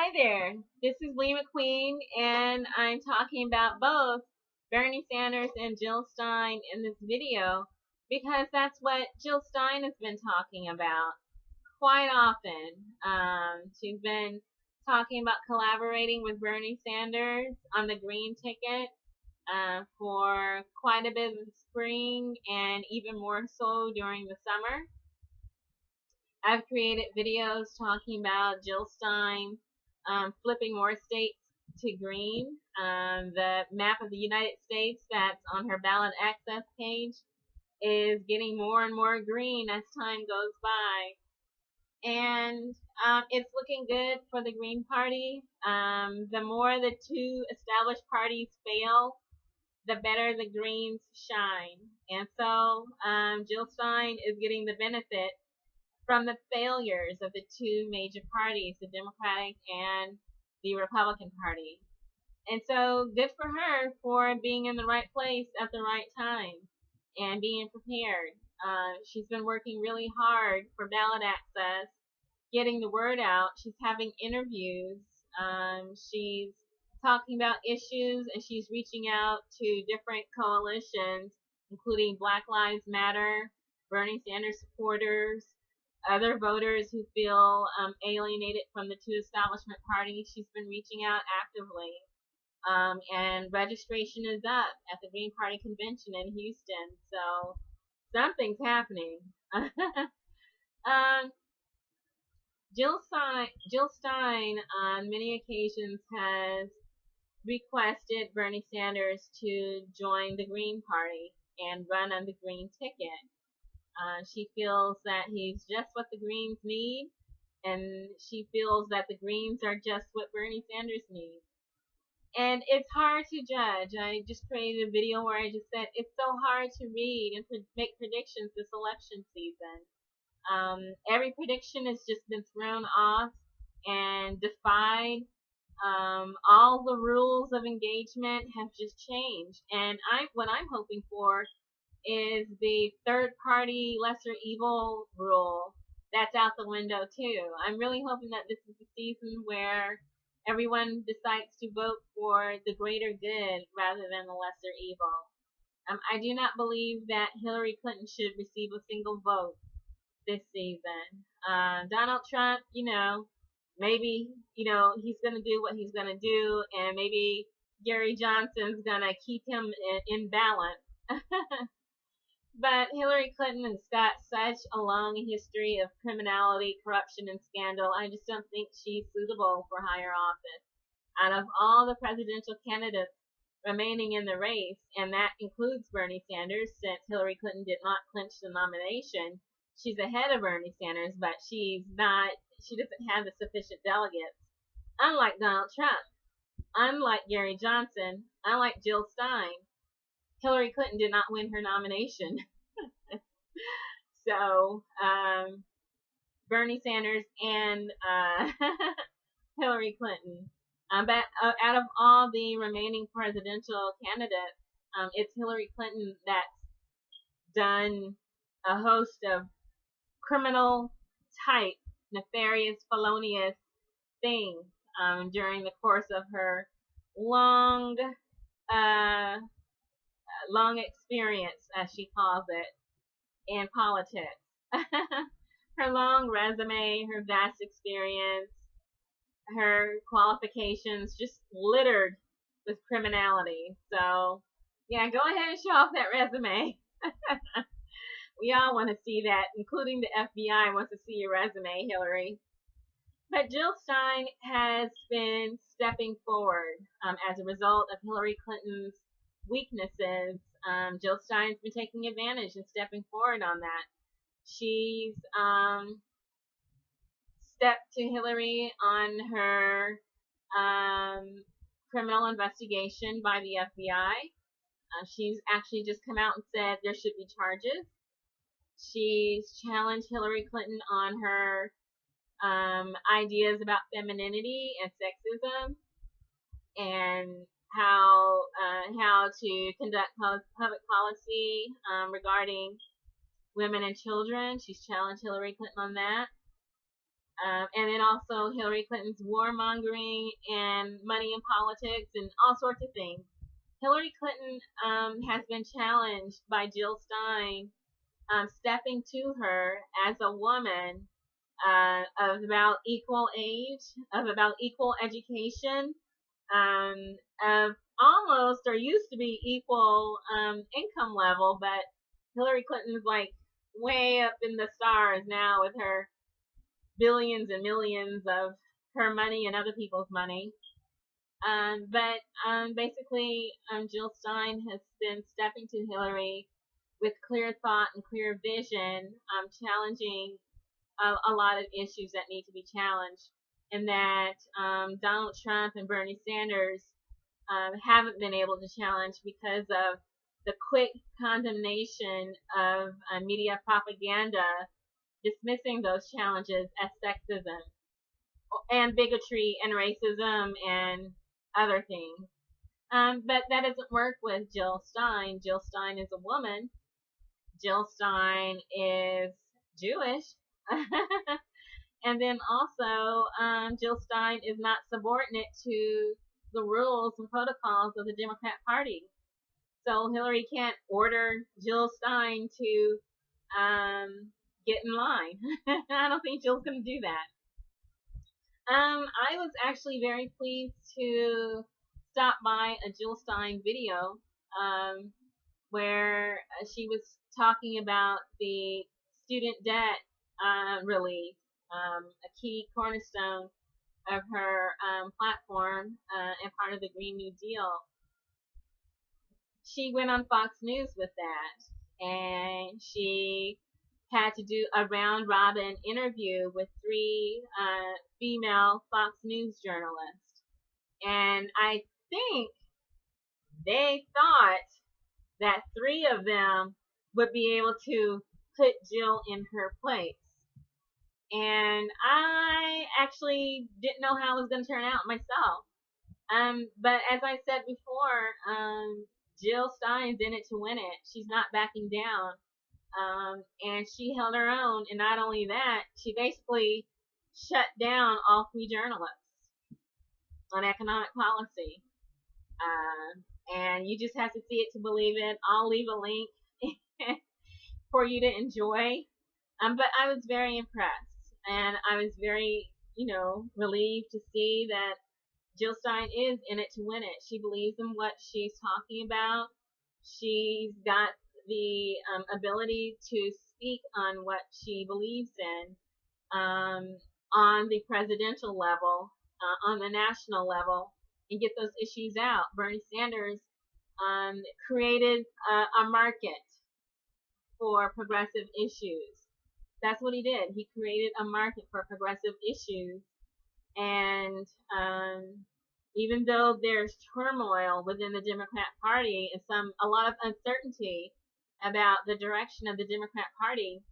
Hi there, this is Lee McQueen, and I'm talking about both Bernie Sanders and Jill Stein in this video because that's what Jill Stein has been talking about quite often. She's been talking about collaborating with Bernie Sanders on the green ticket for quite a bit of the spring and even more so during the summer. I've created videos talking about Jill Stein flipping more states to green. The map of the United States that's on her ballot access page is getting more and more green as time goes by. And it's looking good for the Green Party. The more the two established parties fail, the better the Greens shine. And so Jill Stein is getting the benefit from the failures of the two major parties, the Democratic and the Republican Party. And so good for her for being in the right place at the right time and being prepared. She's been working really hard for ballot access, getting the word out. She's having interviews. She's talking about issues, and she's reaching out to different coalitions, including Black Lives Matter, Bernie Sanders supporters, other voters who feel alienated from the two establishment parties. She's been reaching out actively. And registration is up at the Green Party Convention in Houston. So something's happening. Jill Stein on many occasions has requested Bernie Sanders to join the Green Party and run on the Green ticket. She feels that he's just what the Greens need, and she feels that the Greens are just what Bernie Sanders needs. And it's hard to judge. I just created a video where I just said it's so hard to read and make predictions this election season. Every prediction has just been thrown off and defied. All the rules of engagement have just changed. And what I'm hoping for is the third party lesser evil rule that's out the window too. I'm really hoping that this is the season where everyone decides to vote for the greater good rather than the lesser evil. I do not believe that Hillary Clinton should receive a single vote this season. Donald Trump, maybe, he's going to do what he's going to do, and maybe Gary Johnson's going to keep him in balance. But Hillary Clinton has got such a long history of criminality, corruption, and scandal. I just don't think she's suitable for higher office. Out of all the presidential candidates remaining in the race, and that includes Bernie Sanders, since Hillary Clinton did not clinch the nomination, she's ahead of Bernie Sanders, but she doesn't have the sufficient delegates. Unlike Donald Trump, unlike Gary Johnson, unlike Jill Stein, Hillary Clinton did not win her nomination. So Bernie Sanders and Hillary Clinton. But out of all the remaining presidential candidates, it's Hillary Clinton that's done a host of criminal type, nefarious, felonious things during the course of her long experience, as she calls it, in politics. Her long resume, her vast experience, her qualifications just littered with criminality. So, yeah, go ahead and show off that resume. We all want to see that, including the FBI wants to see your resume, Hillary. But Jill Stein has been stepping forward as a result of Hillary Clinton's weaknesses. Jill Stein's been taking advantage and stepping forward on that. She's stepped to Hillary on her criminal investigation by the FBI. She's actually just come out and said there should be charges. She's challenged Hillary Clinton on her ideas about femininity and sexism, and how to conduct public policy regarding women and children. She's challenged Hillary Clinton on that. And then also Hillary Clinton's warmongering and money in politics and all sorts of things. Hillary Clinton has been challenged by Jill Stein stepping to her as a woman of about equal age, of about equal education, of almost or used to be equal income level, but Hillary Clinton's like way up in the stars now with her billions and millions of her money and other people's money. But basically, Jill Stein has been stepping to Hillary with clear thought and clear vision, challenging a lot of issues that need to be challenged, and that Donald Trump and Bernie Sanders haven't been able to challenge because of the quick condemnation of media propaganda, dismissing those challenges as sexism and bigotry and racism and other things. But that doesn't work with Jill Stein. Jill Stein is a woman. Jill Stein is Jewish. And then also, Jill Stein is not subordinate to the rules and protocols of the Democrat Party. So Hillary can't order Jill Stein to get in line. I don't think Jill's going to do that. I was actually very pleased to stop by a Jill Stein video where she was talking about the student debt relief, a key cornerstone of her platform and part of the Green New Deal. She went on Fox News with that, and she had to do a round robin interview with three female Fox News journalists. And I think they thought that three of them would be able to put Jill in her place. And I actually didn't know how it was going to turn out myself. But as I said before, Jill Stein's in it to win it. She's not backing down. And she held her own. And not only that, she basically shut down all three journalists on economic policy. And you just have to see it to believe it. I'll leave a link for you to enjoy. But I was very impressed. And I was very, relieved to see that Jill Stein is in it to win it. She believes in what she's talking about. She's got the ability to speak on what she believes in on the presidential level, on the national level, and get those issues out. Bernie Sanders created a market for progressive issues. That's what he did. He created a market for progressive issues. And even though there's turmoil within the Democrat Party and a lot of uncertainty about the direction of the Democrat Party,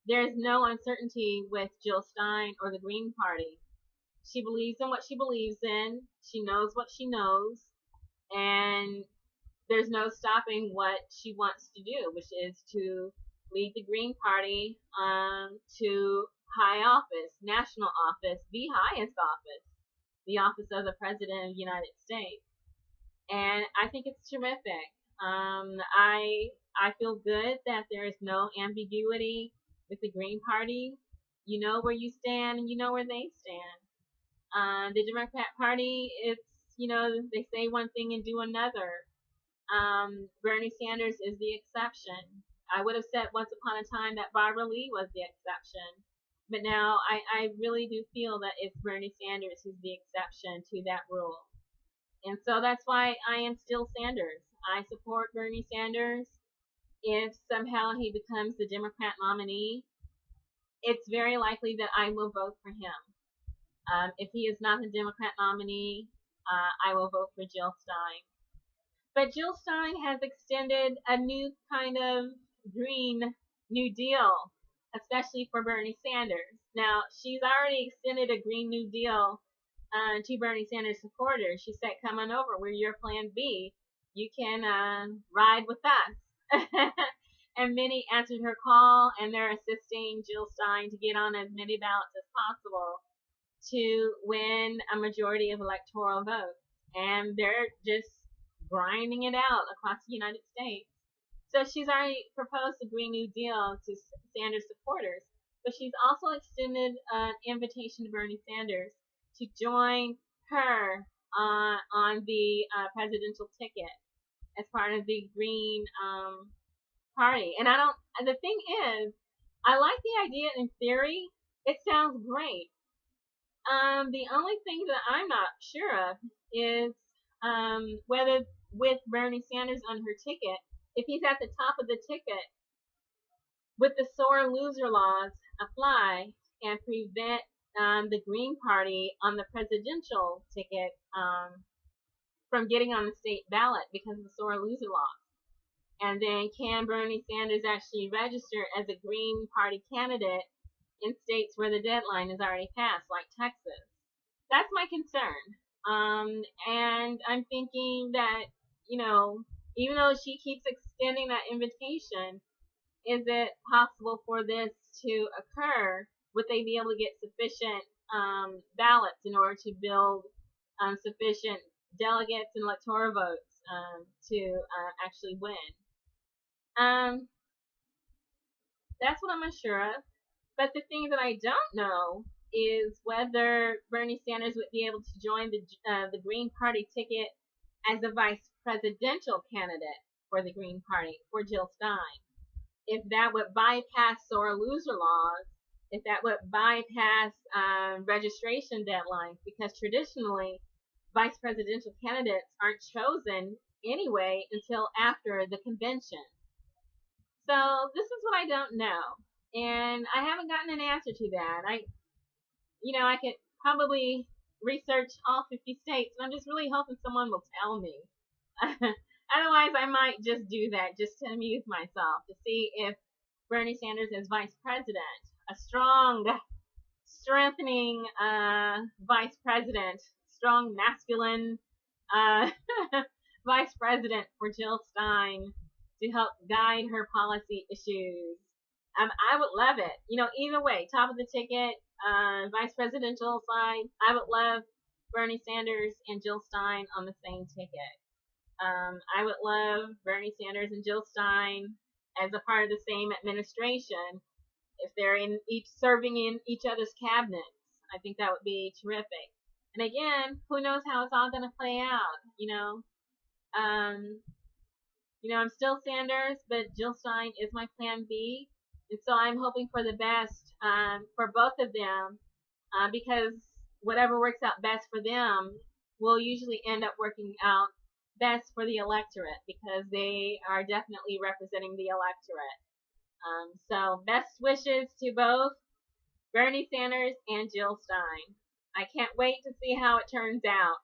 there's no uncertainty with Jill Stein or the Green Party. She believes in what she believes in. She knows what she knows. And there's no stopping what she wants to do, which is to lead the Green Party to high office, national office, the highest office, the office of the President of the United States. And I think it's terrific. I feel good that there is no ambiguity with the Green Party. You know where you stand and you know where they stand. The Democrat Party, it's, they say one thing and do another. Bernie Sanders is the exception. I would have said once upon a time that Barbara Lee was the exception. But now I really do feel that it's Bernie Sanders who's the exception to that rule. And so that's why I am still Sanders. I support Bernie Sanders. If somehow he becomes the Democrat nominee, it's very likely that I will vote for him. If he is not the Democrat nominee, I will vote for Jill Stein. But Jill Stein has extended a new kind of Green New Deal, especially for Bernie Sanders. Now, she's already extended a Green New Deal to Bernie Sanders supporters. She said, come on over, we're your plan B. You can ride with us. And many answered her call, and they're assisting Jill Stein to get on as many ballots as possible to win a majority of electoral votes. And they're just grinding it out across the United States. So she's already proposed a Green New Deal to Sanders supporters, but she's also extended an invitation to Bernie Sanders to join her on the presidential ticket as part of the Green Party. And the thing is, I like the idea in theory. It sounds great. The only thing that I'm not sure of is whether with Bernie Sanders on her ticket, if he's at the top of the ticket, would the sore loser laws apply and prevent the Green Party on the presidential ticket from getting on the state ballot because of the sore loser laws? And then can Bernie Sanders actually register as a Green Party candidate in states where the deadline is already passed, like Texas? That's my concern. And I'm thinking that, even though she keeps extending that invitation, is it possible for this to occur? Would they be able to get sufficient ballots in order to build sufficient delegates and electoral votes to actually win? That's what I'm unsure of. But the thing that I don't know is whether Bernie Sanders would be able to join the Green Party ticket as a vice presidential candidate for the Green Party for Jill Stein. If that would bypass sore loser laws, if that would bypass registration deadlines, because traditionally vice presidential candidates aren't chosen anyway until after the convention. So this is what I don't know, and I haven't gotten an answer to that. I could probably research all 50 states, and I'm just really hoping someone will tell me. Otherwise, I might just do that just to amuse myself, to see if Bernie Sanders as vice president, a strong, strengthening vice president, strong, masculine vice president for Jill Stein to help guide her policy issues. I would love it. Either way, top of the ticket, vice presidential side, I would love Bernie Sanders and Jill Stein on the same ticket. I would love Bernie Sanders and Jill Stein as a part of the same administration if they're serving in each other's cabinets. I think that would be terrific. And again, who knows how it's all going to play out? I'm still Sanders, but Jill Stein is my plan B, and so I'm hoping for the best for both of them because whatever works out best for them will usually end up working out best for the electorate because they are definitely representing the electorate. So best wishes to both Bernie Sanders and Jill Stein. I can't wait to see how it turns out.